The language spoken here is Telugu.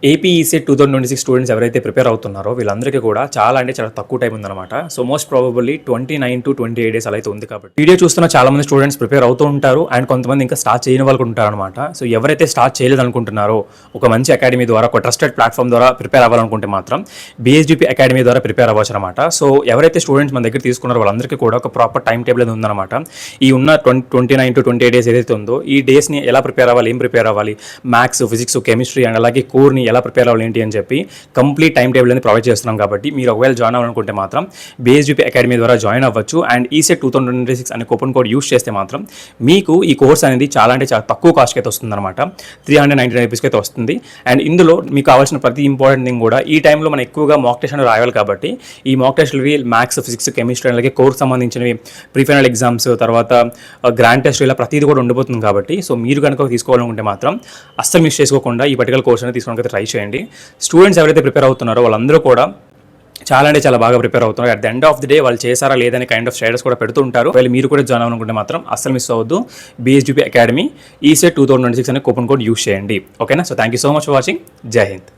ఏపీ ఈసెట్ 2026 స్టూడెంట్స్ ఎవరైతే ప్రిపేర్ అవుతున్నారో వీళ్ళందరికీ కూడా చాలా అంటే చాలా తక్కువ టైం ఉందన్నమాట. So most probably 29 to 28 days అలా అయితే ఉంది. కాబట్టి వీడియో చూస్తున్న చాలా మంది స్టూడెంట్స్ ప్రిపేర్ అవుతూ ఉంటారు అండ్ కొంతమంది ఇంకా స్టార్ట్ చేయని వాళ్ళు ఉంటారు అనమాట. సో ఎవరైతే స్టార్ట్ చేయలేదనుకుంటున్నారో ఒక మంచి అకాడమీ ద్వారా ఒక ట్రస్టెడ్ ప్లాట్ఫామ్ ద్వారా ప్రిపేర్ అవ్వాలనుకుంటే మాత్రం బీఎస్జీపీ అకాడమీ ద్వారా ప్రిపేర్ అవ్వచ్చు అనమాట. సో ఎవరైతే స్టూడెంట్స్ మన దగ్గర తీసుకున్నారో వాళ్ళందరికీ కూడా ఒక ప్రాపర్ టైం టేబుల్ అనేది ఉందన్నమాట. ఈ ఉన్న 29 to 28 డేస్ ఏదైతే ఉందో ఈ డేస్ని ఎలా ప్రిపేర్ అవ్వాలి, ఏం ప్రిపేర్ అవ్వాలి, మ్యాథ్స్, ఫిజిక్స్, కెమిస్ట్రీ అండ్ అలాగే కోర్ని ఎలా ప్రిపేర్ అవ్వాలి ఏంటి అని చెప్పి కంప్లీట్ టైం టేబుల్ అనేది ప్రొవైడ్ చేస్తున్నాం. కాబట్టి మీరు ఒకవేళ జాయిన్ అవ్వాలనుకుంటే మాత్రం బీఎస్జీపీ అకాడమీ ద్వారా జాయిన్ అవ్వచ్చు. అండ్ ఈసెట్ 2026 అనే కూపన్ కోడ్ యూస్ చేస్తే మాత్రం మీకు ఈ కోర్స్ అనేది చాలా అంటే చాలా తక్కువ కాస్ట్కి అయితే వస్తుంది అనమాట. 399 రూపీస్కి అయితే వస్తుంది. అండ్ ఇందులో మీకు కావాల్సిన ప్రతి ఇంపార్టెంట్ థింగ్ కూడా ఈ టైంలో మనం ఎక్కువగా మాక్ టెస్ట్ అనేది రాయాలి. కాబట్టి ఈ మాక్ టెస్ట్లవి మ్యాథ్స్, ఫిజిక్స్, కెమిస్ట్రీ అలాగే కోర్స్ సంబంధించినవి, ప్రీఫైనల్ ఎగ్జామ్స్, తర్వాత గ్రాండ్ టెస్ట్ ఇలా ప్రతిదీ కూడా ఉండిపోతుంది. కాబట్టి సో మీరు కనుక తీసుకోవాలనుకుంటే మాత్రం అస్సలు మిస్ చేసుకోకుండా ఈ పర్టికులర్ కోర్స్ అనేది తీసుకోవడానికి ట్రై చేయండి. స్టూడెంట్స్ ఎవరైతే ప్రిపేర్ అవుతున్నారో వాళ్ళందరూ కూడా చాలా అంటే చాలా బాగా ప్రిపేర్ అవుతున్నారు. At the end of the day వాళ్ళు చేశారా లేదని కైండ్ ఆఫ్ స్టేటస్ కూడా పెడుతూ ఉంటారు. వాళ్ళు మీరు కూడా జాయిన్ అవ్వాలనుకుంటే మాత్రం అస్సలు మిస్ అవ్వద్దు. బీఎస్జీపీ అకాడమీ ఈసెట్ 2026 అనే కూపన్ కోడ్ యూస్ చేయండి. ఓకేనా? So thank you so much for watching. జై హింద్.